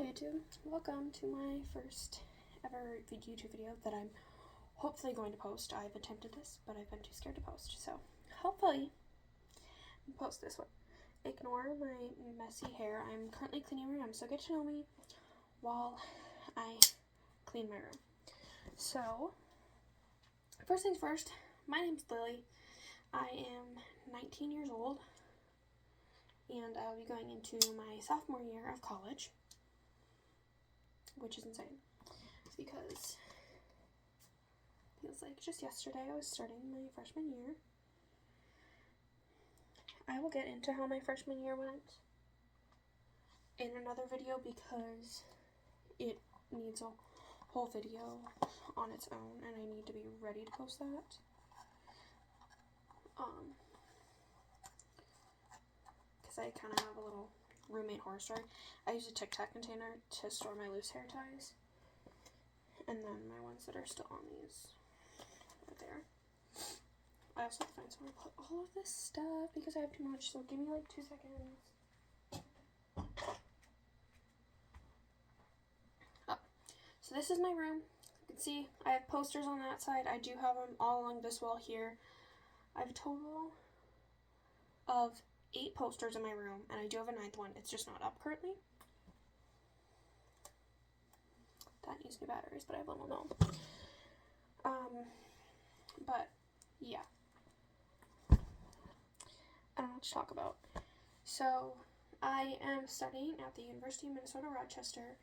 Hello YouTube, welcome to my first ever YouTube video that I'm hopefully going to post. I've attempted this, but I've been too scared to post, so hopefully I'll post this one. Ignore my messy hair. I'm currently cleaning my room, so get to know me while I clean my room. So, first things first, my name's Lily. I am 19 years old, and I'll be going into my sophomore year of college, which is insane because it feels like just yesterday I was starting my freshman year. I will get into how my freshman year went in another video because it needs a whole video on its own and I need to be ready to post that. Because I kind of have a little roommate horror story. I use a Tic Tac container to store my loose hair ties, and then my ones that are still on these are there. I also have to find somewhere to put all of this stuff because I have too much, so give me like 2 seconds. Oh, so this is my room. You can see I have posters on that side. I do have them all along this wall here. I have a total of 8 posters in my room, and I do have a 9th one. It's just not up currently. That needs new batteries, but I have one no. But yeah, I don't know what to talk about. So I am studying at the University of Minnesota Rochester,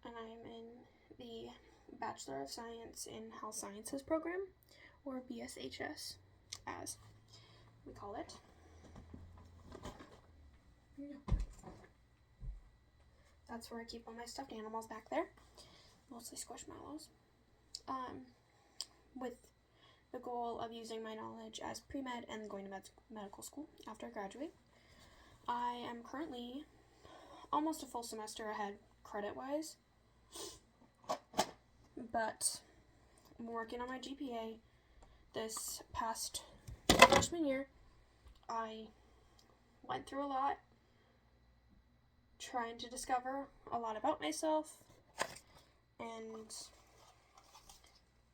and I'm in the Bachelor of Science in Health Sciences program, or BSHS, as we call it. That's where I keep all my stuffed animals back there, mostly squishmallows, with the goal of using my knowledge as pre-med and going to medical school after I graduate. I am currently almost a full semester ahead credit-wise, but I'm working on my GPA. This past freshman year, I went through a lot, trying to discover a lot about myself, and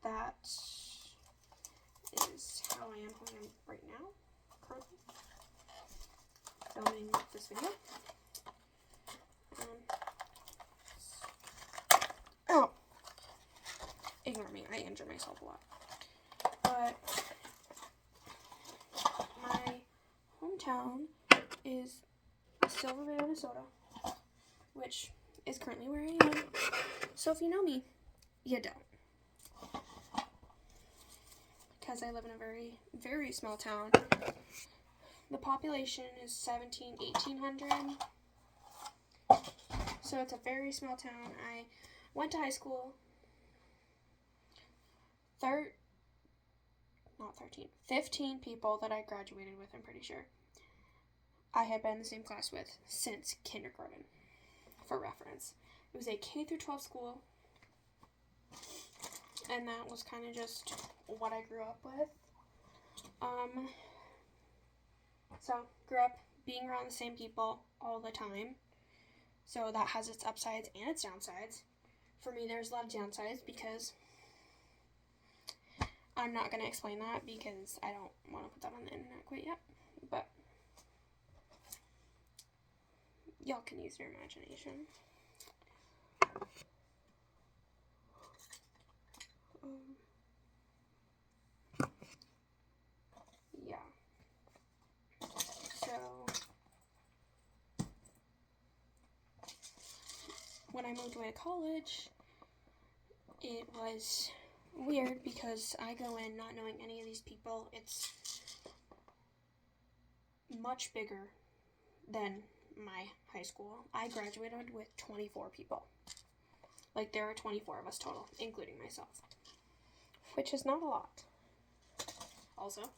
that is how I am who I am right now, currently filming this video. Oh, ignore me, I injure myself a lot. But my hometown is Silver, Minnesota, which is currently where I am. So if you know me, you don't. Because I live in a very, very small town. The population is 1,800. So it's a very small town. I went to high school 15 people that I graduated with, I'm pretty sure. I had been in the same class with since kindergarten, for reference. It was a K through 12 school, and that was kind of just what I grew up with. So grew up being around the same people all the time, so that has its upsides and its downsides. For me, there's a lot of downsides because I'm not going to explain that because I don't want to put that on the internet quite yet, but y'all can use your imagination. Yeah. So, when I moved away to college, it was weird because I go in not knowing any of these people. It's much bigger than my high school. I graduated with 24 people. Like, there are 24 of us total, including myself, which is not a lot. Also,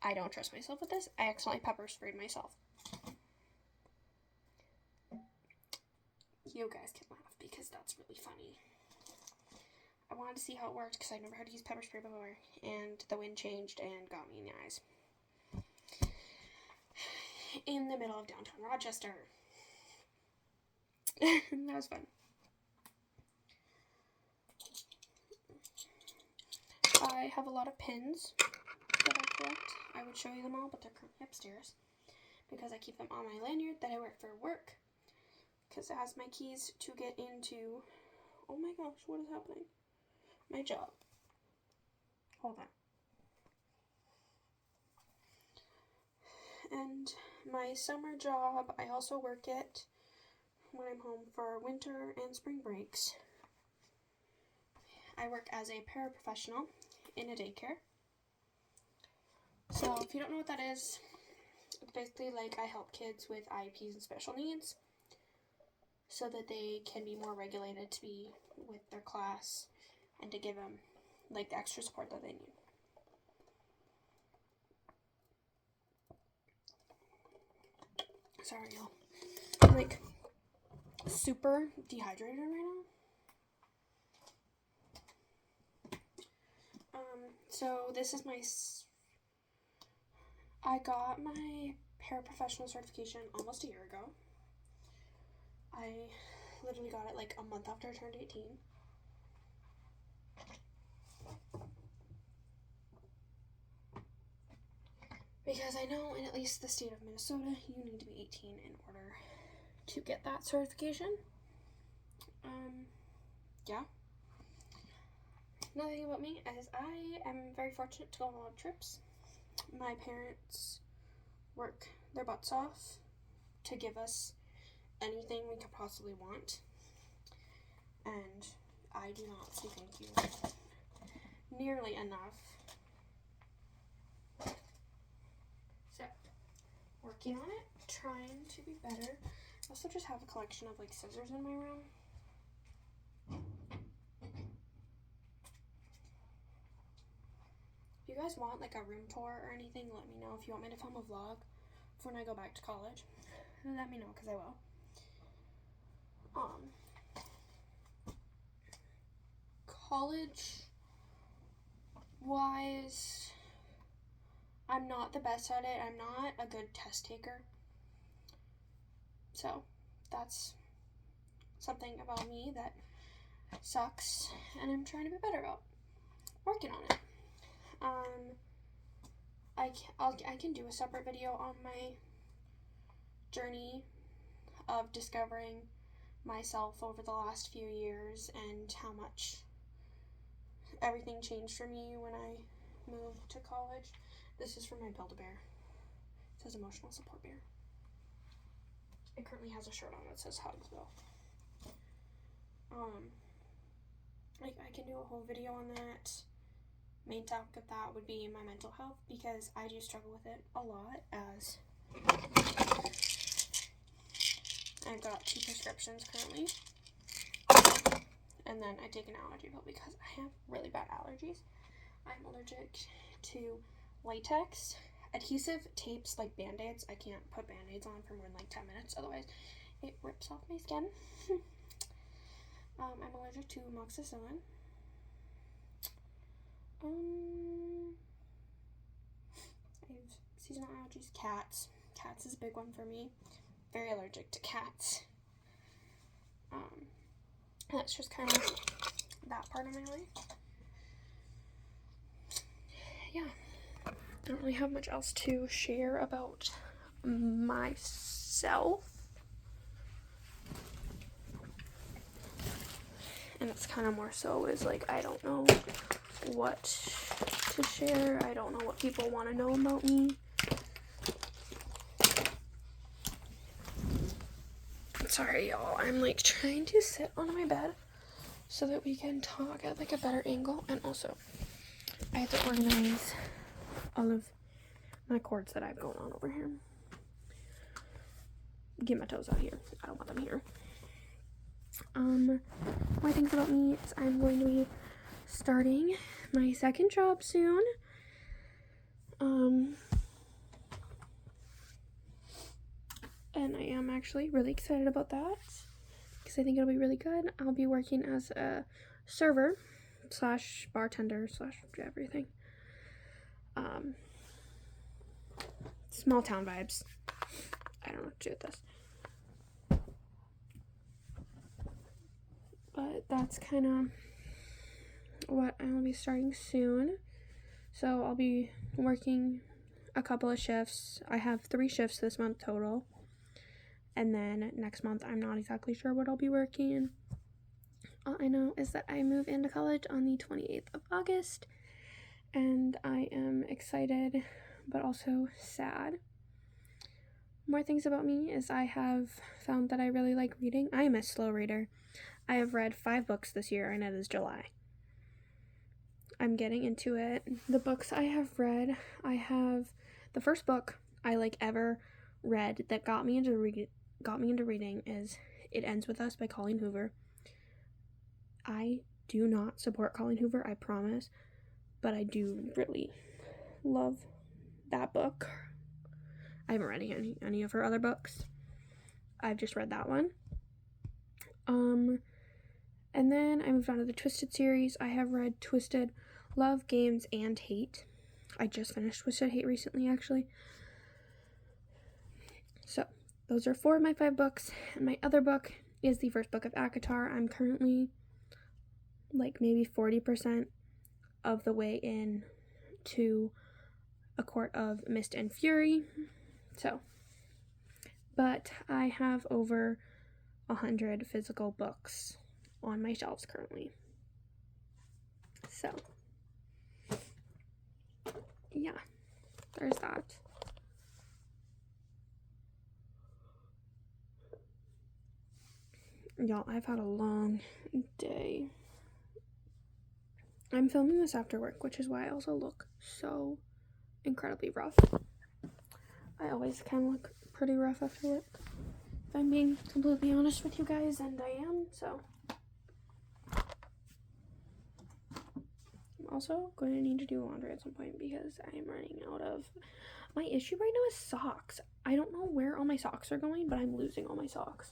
I don't trust myself with this. I accidentally pepper sprayed myself. You guys can laugh because that's really funny. I wanted to see how it worked because I've never had to use pepper spray before, and the wind changed and got me in the eyes. In the middle of downtown Rochester. That was fun. I have a lot of pins that I collect. I would show you them all, but they're currently upstairs because I keep them on my lanyard that I wear for work because it has my keys to get into, oh my gosh, what is happening? My job. Hold on. And my summer job, I also work it when I'm home for winter and spring breaks. I work as a paraprofessional in a daycare. So if you don't know what that is, it's basically like I help kids with IEPs and special needs so that they can be more regulated to be with their class and to give them like the extra support that they need. Sorry, y'all. I'm like super dehydrated right now. So this is I got my paraprofessional certification almost a year ago. I literally got it like a month after I turned 18. Because I know in at least the state of Minnesota, you need to be 18 in order to get that certification. Yeah. Another thing about me is I am very fortunate to go on a lot of trips. My parents work their butts off to give us anything we could possibly want. And I do not say thank you nearly enough. So, working on it, trying to be better. I also just have a collection of like scissors in my room. If you guys want like a room tour or anything, let me know. If you want me to film a vlog for when I go back to college, let me know because I will. College wise, I'm not the best at it. I'm not a good test taker. So that's something about me that sucks and I'm trying to be better about. Working on it. I can do a separate video on my journey of discovering myself over the last few years and how much everything changed for me when I moved to college. This is from my Build-A-Bear. It says Emotional Support Bear. It currently has a shirt on that says Hugs though. I can do a whole video on that. Main topic of that would be my mental health because I do struggle with it a lot as I've got 2 prescriptions currently. And then I take an allergy pill because I have really bad allergies. I'm allergic to latex, adhesive tapes like Band-Aids. I can't put Band-Aids on for more than like 10 minutes, otherwise it rips off my skin. I'm allergic to amoxicillin. I have seasonal allergies. Cats. Cats is a big one for me. Very allergic to cats. That's just kind of that part of my life. Yeah. I don't really have much else to share about myself. And it's kind of more so is like, I don't know what to share. I don't know what people want to know about me. Sorry, y'all. I'm like trying to sit on my bed so that we can talk at like a better angle. And also, I have to organize all of my cords that I have going on over here. Get my toes out here. I don't want them here. More things about me is I'm going to be starting my second job soon. And I am actually really excited about that because I think it'll be really good. I'll be working as a server slash bartender slash everything. Small town vibes. I don't know what to do with this. But that's kind of what I will be starting soon. So I'll be working a couple of shifts. I have 3 shifts this month total. And then next month, I'm not exactly sure what I'll be working. All I know is that I move into college on the 28th of August. And I am excited, but also sad. More things about me is I have found that I really like reading. I am a slow reader. I have read 5 books this year, and it is July. I'm getting into it. The books I have read, the first book I ever read that got me into reading is It Ends With Us by Colleen Hoover. I do not support Colleen Hoover, I promise, but I do really love that book. I haven't read any of her other books. I've just read that one. And then I moved on to the Twisted series. I have read Twisted Love, Games, and Hate. I just finished Twisted Hate recently, actually. So, those are 4 of my 5 books. And my other book is the first book of ACOTAR. I'm currently, maybe 40% of the way in to A Court of Mist and Fury. So, but I have over 100 physical books on my shelves currently. So, yeah, there's that. Y'all, I've had a long day. I'm filming this after work, which is why I also look so incredibly rough. I always kind of look pretty rough after work, if I'm being completely honest with you guys, and I am, so. I'm also going to need to do laundry at some point because I am running out of. My issue right now is socks. I don't know where all my socks are going, but I'm losing all my socks.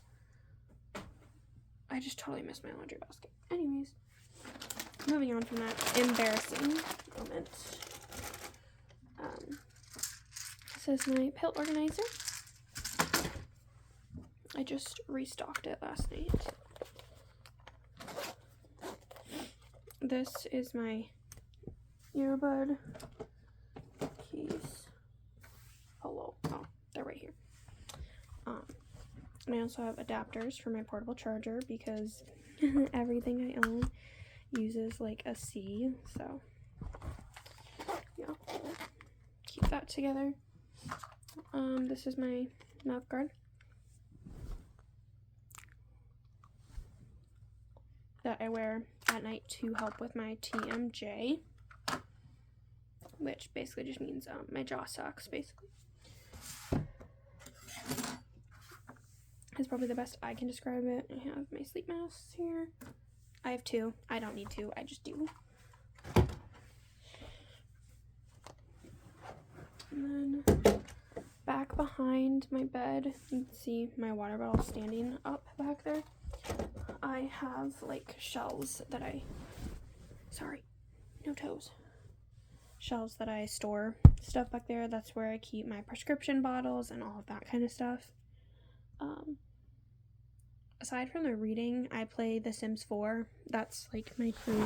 I just totally missed my laundry basket. Anyways, moving on from that embarrassing moment. This is my pill organizer. I just restocked it last night. This is my earbud case. Hello. Oh, they're right here. And I also have adapters for my portable charger because everything I own uses a C. So, yeah. Keep that together. This is my mouth guard that I wear at night to help with my TMJ, which basically just means my jaw sucks, basically. That's probably the best I can describe it. I have my sleep masks here. I have 2. I don't need 2. I just do. And then back behind my bed, you can see my water bottle standing up back there. I have shelves that shelves that I store stuff back there. That's where I keep my prescription bottles and all of that kind of stuff. Aside from the reading, I play The Sims 4. That's my crew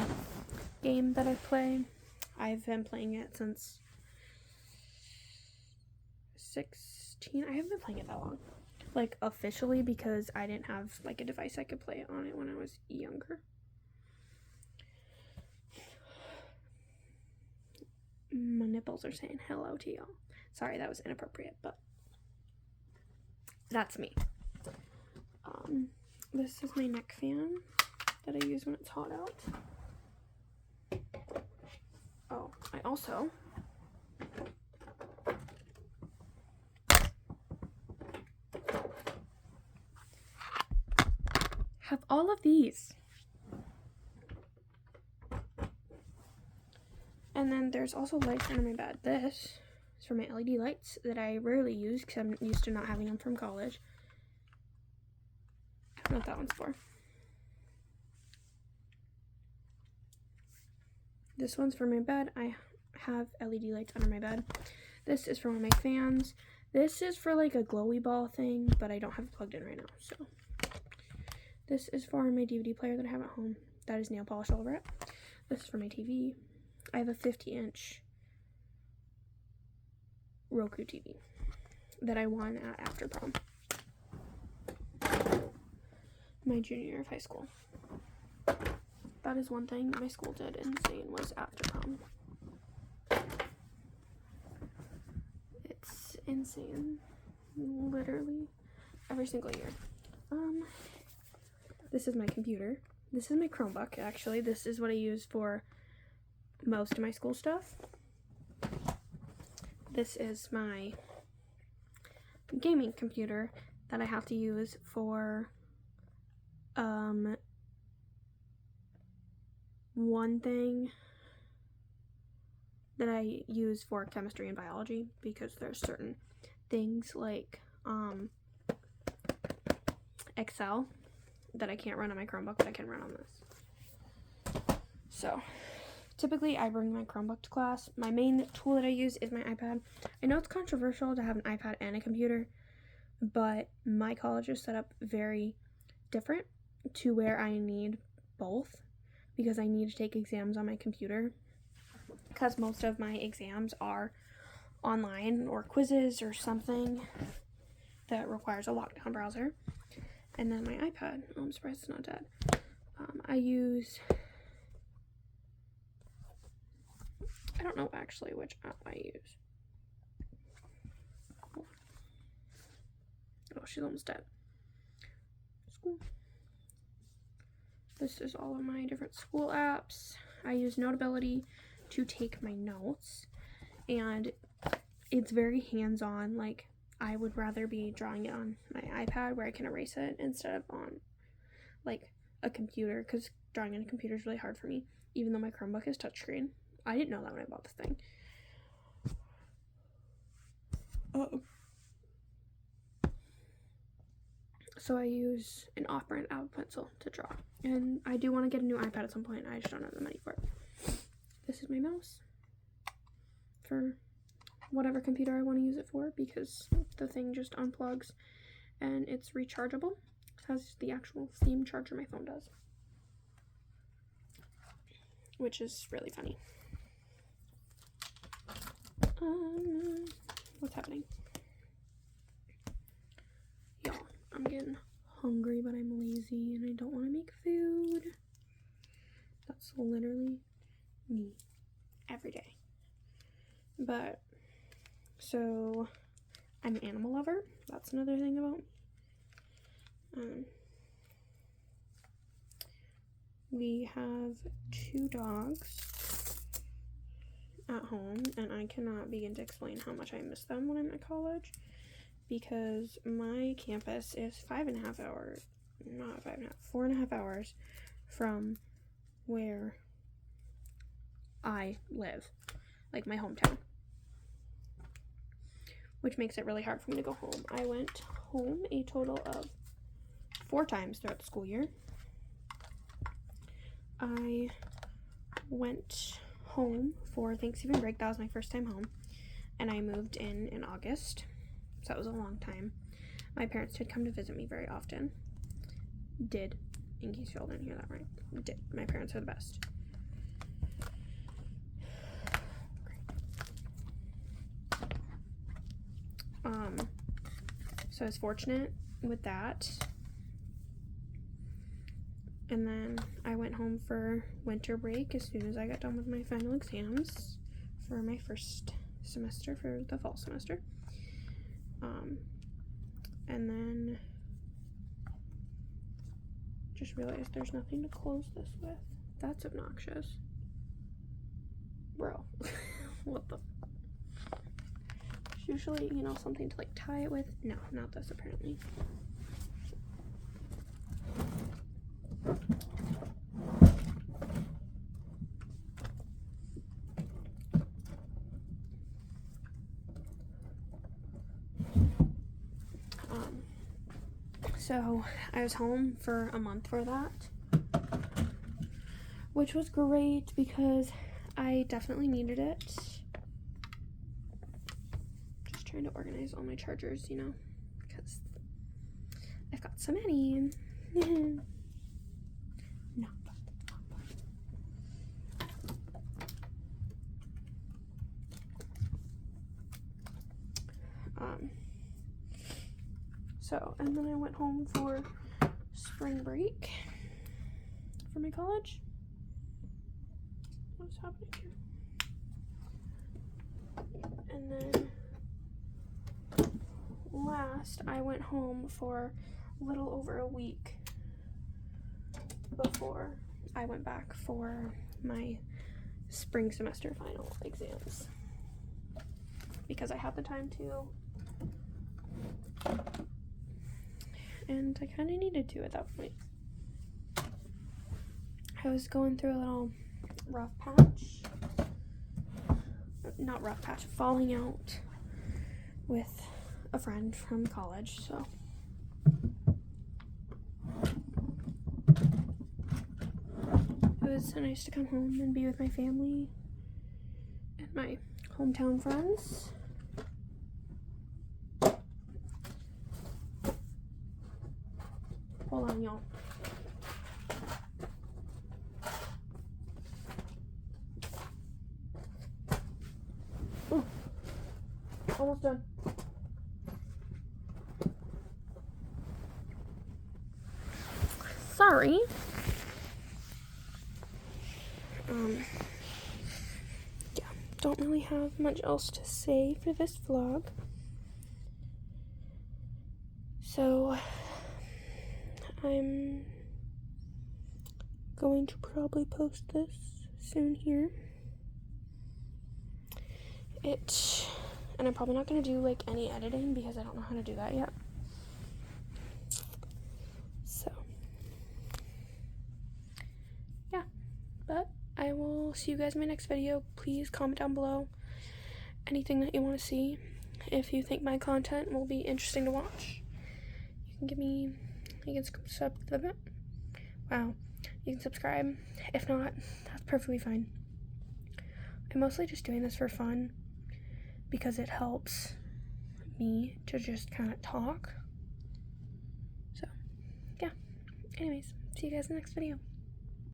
game that I play. I've been playing it since 16. I haven't been playing it that long. Officially, because I didn't have a device I could play it on it when I was younger. My nipples are saying hello to y'all. Sorry, that was inappropriate, but that's me. This is my neck fan that I use when it's hot out. Oh, I also have all of these. And then there's also lights under my bed. This is for my LED lights that I rarely use because I'm used to not having them from college. I don't know what that one's for. This one's for my bed. I have LED lights under my bed. This is for one of my fans. This is for a glowy ball thing, but I don't have it plugged in right now, so. This is for my DVD player that I have at home. That is nail polish all over it. This is for my TV. I have a 50-inch Roku TV that I won at after prom. My junior year of high school. That is one thing my school did insane was after prom. It's insane. Literally every single year. This is my computer. This is my Chromebook, actually. This is what I use for most of my school stuff. This is my gaming computer that I have to use for one thing that I use for chemistry and biology, because there's certain things like Excel that I can't run on my Chromebook, but I can run on this. So typically I bring my Chromebook to class. My main tool that I use is my iPad. I know it's controversial to have an iPad and a computer, but my college is set up very different to where I need both, because I need to take exams on my computer, because most of my exams are online or quizzes or something that requires a lockdown browser. And then my iPad, oh, I'm surprised it's not dead. I don't know actually which app I use. Oh, she's almost dead. School. This is all of my different school apps. I use Notability to take my notes, and it's very hands-on. Like, I would rather be drawing it on my iPad where I can erase it instead of on like a computer, because drawing on a computer is really hard for me, even though my Chromebook is touchscreen. I didn't know that when I bought the thing. So I use an off-brand Apple Pencil to draw, and I do want to get a new iPad at some point. I just don't have the money for it. This is my mouse for whatever computer I want to use it for, because the thing just unplugs and it's rechargeable. It has the actual same charger my phone does, which is really funny. What's happening? Y'all, I'm getting hungry, but I'm lazy and I don't want to make food. That's literally me every day. But so I'm an animal lover. That's another thing about me. We have 2 dogs at home, and I cannot begin to explain how much I miss them when I'm at college, because my campus is 4.5 hours from where I live, like my hometown, which makes it really hard for me to go home. I went home a total of 4 times throughout the school year. I went home for Thanksgiving break. That was my first time home, and I moved in August, so that was a long time. My parents did come to visit me very often. Did, in case y'all didn't hear that right. Did. My parents are the best. So I was fortunate with that. And then I went home for winter break as soon as I got done with my final exams for my first semester, for the fall semester. And then just realized there's nothing to close this with. That's obnoxious. Bro. What the? There's usually, you know, something to like tie it with. No, not this apparently. So I was home for a month for that, which was great because I definitely needed it. Just trying to organize all my chargers, you know, because I've got so many. and then I went home for spring break for my college. What's happening here? And then last, I went home for a little over a week before I went back for my spring semester final exams, because I had the time to, and I kind of needed to at that point. I was going through a little rough patch, not rough patch, falling out with a friend from college, so it was so nice to come home and be with my family and my hometown friends. Hold on, y'all. Ooh, almost done. Sorry. Yeah, don't really have much else to say for this vlog. So, I'm going to probably post this soon here. And I'm probably not going to do like any editing because I don't know how to do that yet. So, yeah, but I will see you guys in my next video. Please comment down below anything that you want to see. If you think my content will be interesting to watch, you can subscribe. If not, that's perfectly fine. I'm mostly just doing this for fun because it helps me to just kind of talk. So, yeah. Anyways, see you guys in the next video.